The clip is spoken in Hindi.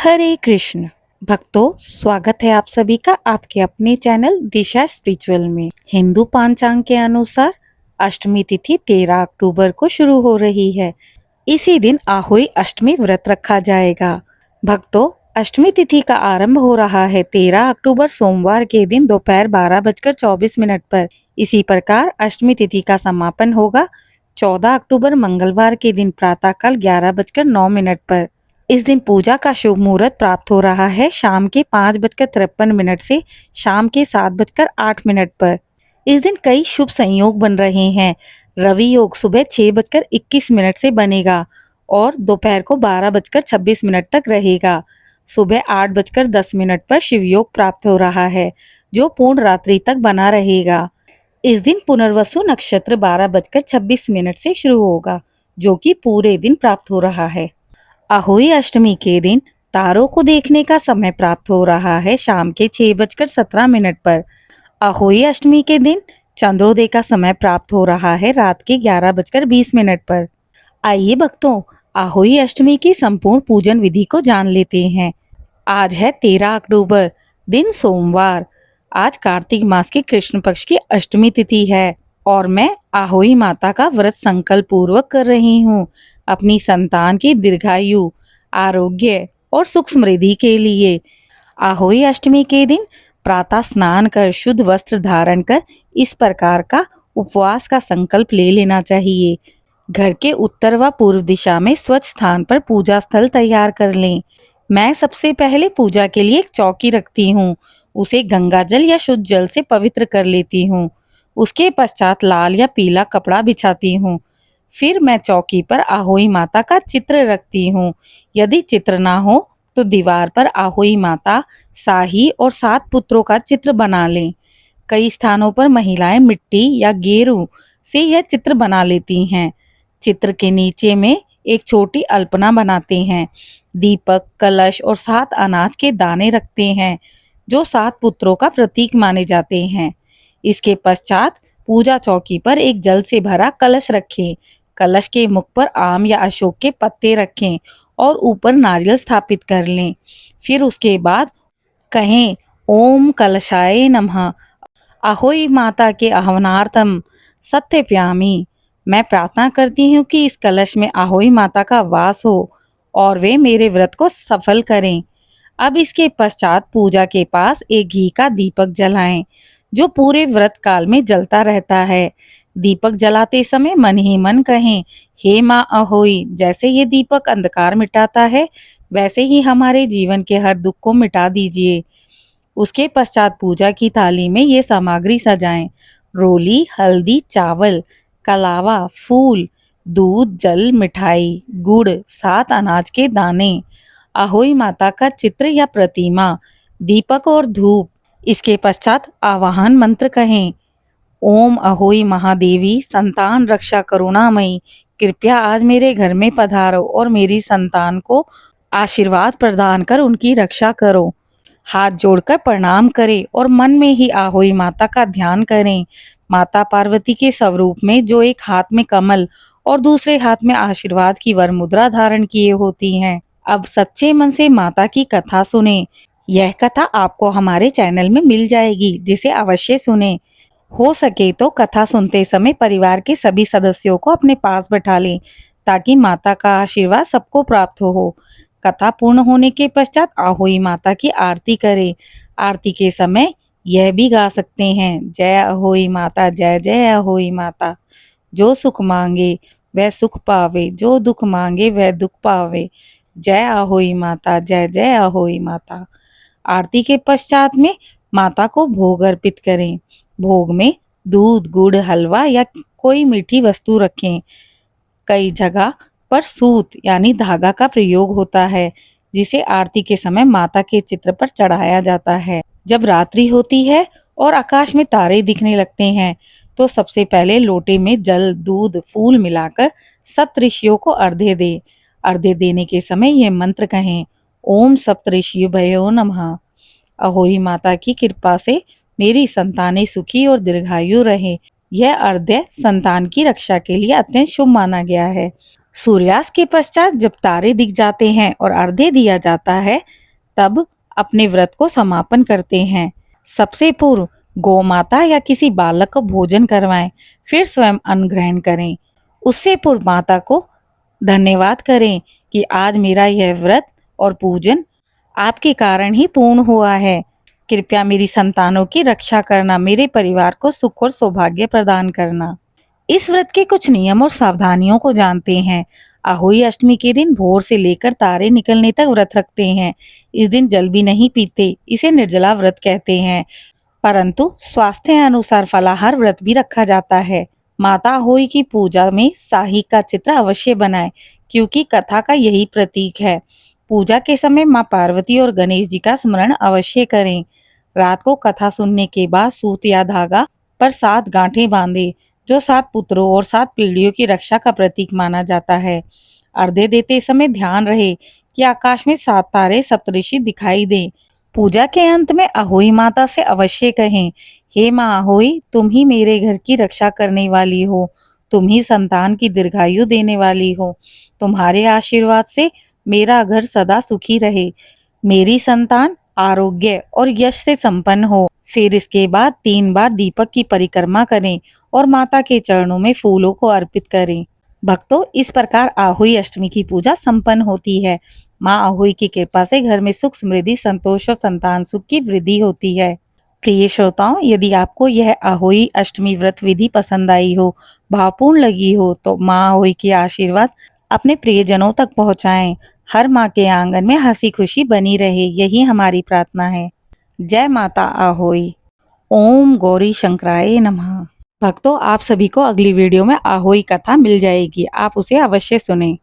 हरे कृष्ण भक्तों, स्वागत है आप सभी का आपके अपने चैनल दिशा स्पिरिचुअल में। हिंदू पांचांग के अनुसार अष्टमी तिथि 13 अक्टूबर को शुरू हो रही है। इसी दिन आहोई अष्टमी व्रत रखा जाएगा। भक्तों, अष्टमी तिथि का आरंभ हो रहा है 13 अक्टूबर सोमवार के दिन दोपहर 12:24 पर। इसी प्रकार अष्टमी तिथि का समापन होगा 14 अक्टूबर मंगलवार के दिन प्रातःकाल 11:09 पर। इस दिन पूजा का शुभ मुहूर्त प्राप्त हो रहा है शाम के 5:53 से शाम के 7:08 पर। इस दिन कई शुभ संयोग बन रहे हैं। रवि योग सुबह 6:21 से बनेगा और दोपहर को 12:26 तक रहेगा। सुबह 8:10 पर शिव योग प्राप्त हो रहा है जो पूर्ण रात्रि तक बना रहेगा। इस दिन पुनर्वसु नक्षत्र 12:26 से शुरू होगा जो कि पूरे दिन प्राप्त हो रहा है। अहोई अष्टमी के दिन तारों को देखने का समय प्राप्त हो रहा है शाम के 6:17 पर। अहोई अष्टमी के दिन चंद्रोदय का समय प्राप्त हो रहा है रात के 11:20 पर। आइए भक्तों, अहोई अष्टमी की संपूर्ण पूजन विधि को जान लेते हैं। आज है 13 अक्टूबर, दिन सोमवार। आज कार्तिक मास के कृष्ण पक्ष की अष्टमी तिथि है और मैं आहोई माता का व्रत संकल्प पूर्वक कर रही हूँ अपनी संतान की दीर्घायु, आरोग्य और सुख समृद्धि के लिए। आहोई अष्टमी के दिन प्रातः स्नान कर शुद्ध वस्त्र धारण कर इस प्रकार का उपवास का संकल्प ले लेना चाहिए। घर के उत्तर व पूर्व दिशा में स्वच्छ स्थान पर पूजा स्थल तैयार कर लें। मैं सबसे पहले पूजा के लिए एक चौकी रखती हूँ। उसे गंगा जल या शुद्ध जल से पवित्र कर लेती हूँ। उसके पश्चात लाल या पीला कपड़ा बिछाती हूँ। फिर मैं चौकी पर आहोई माता का चित्र रखती हूँ। यदि चित्र ना हो तो दीवार पर आहोई माता, शाही और 7 पुत्रों का चित्र बना लें। कई स्थानों पर महिलाएं मिट्टी या गेरू से यह चित्र बना लेती हैं। चित्र के नीचे में एक छोटी अल्पना बनाते हैं। दीपक, कलश और 7 अनाज के दाने रखते हैं जो 7 पुत्रों का प्रतीक माने जाते हैं। इसके पश्चात पूजा चौकी पर एक जल से भरा कलश रखें। कलश के मुख पर आम या अशोक के पत्ते रखें और ऊपर नारियल स्थापित कर लें। फिर उसके बाद कहें, ओम कलशाय नमः, अहोई माता के आह्वानार्थम सत्यप्यामी। मैं प्रार्थना करती हूँ कि इस कलश में आहोई माता का वास हो और वे मेरे व्रत को सफल करें। अब इसके पश्चात पूजा के पास एक घी का दीपक जलाएं जो पूरे व्रत काल में जलता रहता है। दीपक जलाते समय मन ही मन कहें, हे माँ अहोई, जैसे ये दीपक अंधकार मिटाता है वैसे ही हमारे जीवन के हर दुख को मिटा दीजिए। उसके पश्चात पूजा की थाली में ये सामग्री सजाएं। रोली, हल्दी, चावल, कलावा, फूल, दूध, जल, मिठाई, गुड़, 7 अनाज के दाने, आहोई माता का चित्र या प्रतिमा, दीपक और धूप। इसके पश्चात आवाहन मंत्र कहें, ओम अहोई महादेवी संतान रक्षा करुणामयी, कृपया आज मेरे घर में पधारो और मेरी संतान को आशीर्वाद प्रदान कर उनकी रक्षा करो। हाथ जोड़कर प्रणाम करें और मन में ही आहोई माता का ध्यान करें। माता पार्वती के स्वरूप में जो एक हाथ में कमल और दूसरे हाथ में आशीर्वाद की वर मुद्रा धारण किए होती हैं। अब सच्चे मन से माता की कथा सुने। यह कथा आपको हमारे चैनल में मिल जाएगी, जिसे अवश्य सुने। हो सके तो कथा सुनते समय परिवार के सभी सदस्यों को अपने पास बैठा लें ताकि माता का आशीर्वाद सबको प्राप्त हो। कथा पूर्ण होने के पश्चात आहोई माता की आरती करें। आरती के समय यह भी गा सकते हैं, जय अहोई माता, जय जय अहोई माता। जो सुख मांगे वह सुख पावे, जो दुख मांगे वह दुख पावे। जय अहोई माता, जय जय अहोई माता। आरती के पश्चात में माता को भोग अर्पित करें। भोग में दूध, गुड़, हलवा या कोई मीठी वस्तु रखें। कई जगह पर सूत यानी धागा का प्रयोग होता है जिसे आरती के समय माता के चित्र पर चढ़ाया जाता है। जब रात्रि होती है और आकाश में तारे दिखने लगते हैं तो सबसे पहले लोटे में जल, दूध, फूल मिलाकर सप्तऋषियों को अर्घ्य दे। अर्घ्य देने के समय यह मंत्र कहें, ओम सप्तऋषिभ्यो नमः। अहोई माता की कृपा से मेरी संतानें सुखी और दीर्घायु रहे। यह अर्घ्य संतान की रक्षा के लिए अत्यंत शुभ माना गया है। सूर्यास्त के पश्चात जब तारे दिख जाते हैं और अर्घ्य दिया जाता है, तब अपने व्रत को समापन करते हैं। सबसे पूर्व गौ माता या किसी बालक को भोजन करवाएं, फिर स्वयं अन्न ग्रहण करें। उससे पूर्व माता को धन्यवाद करें कि आज मेरा यह व्रत और पूजन आपके कारण ही पूर्ण हुआ है। कृपया मेरी संतानों की रक्षा करना, मेरे परिवार को सुख और सौभाग्य प्रदान करना। इस व्रत के कुछ नियम और सावधानियों को जानते हैं। अहोई अष्टमी के दिन भोर से लेकर तारे निकलने तक व्रत रखते हैं। इस दिन जल भी नहीं पीते, इसे निर्जला व्रत कहते हैं। परंतु स्वास्थ्य अनुसार फलाहार व्रत भी रखा जाता है। माता अहोई की पूजा में साही का चित्र अवश्य बनाएं, क्योंकि कथा का यही प्रतीक है। पूजा के समय माँ पार्वती और गणेश जी का स्मरण अवश्य करें। रात को कथा सुनने के बाद सूत या धागा पर 7 गांठें बांधे, जो 7 पुत्रों और 7 पीढ़ियों की रक्षा का प्रतीक माना जाता है। अर्घ्य देते समय ध्यान रहे कि आकाश में 7 तारे सप्तऋषि दिखाई दें। पूजा के अंत में अहोई माता से अवश्य कहें, हे माँ अहोई, तुम ही मेरे घर की रक्षा करने वाली हो, तुम ही संतान की दीर्घायु देने वाली हो। तुम्हारे आशीर्वाद से मेरा घर सदा सुखी रहे, मेरी संतान आरोग्य और यश से संपन्न हो। फिर इसके बाद 3 बार दीपक की परिक्रमा करें और माता के चरणों में फूलों को अर्पित करें। भक्तों, इस प्रकार अहोई अष्टमी की पूजा संपन्न होती है। माँ अहोई की कृपा से घर में सुख, समृद्धि, संतोष और संतान सुख की वृद्धि होती है। प्रिय श्रोताओं, यदि आपको यह अहोई अष्टमी व्रत विधि पसंद आई हो, भावपूर्ण लगी हो, तो माँ अहोई की आशीर्वाद अपने प्रियजनों तक पहुँचाएं। हर माँ के आंगन में हंसी खुशी बनी रहे, यही हमारी प्रार्थना है। जय माता अहोई। ओम गौरी शंकराय नमः। भक्तों, आप सभी को अगली वीडियो में अहोई कथा मिल जाएगी, आप उसे अवश्य सुनें।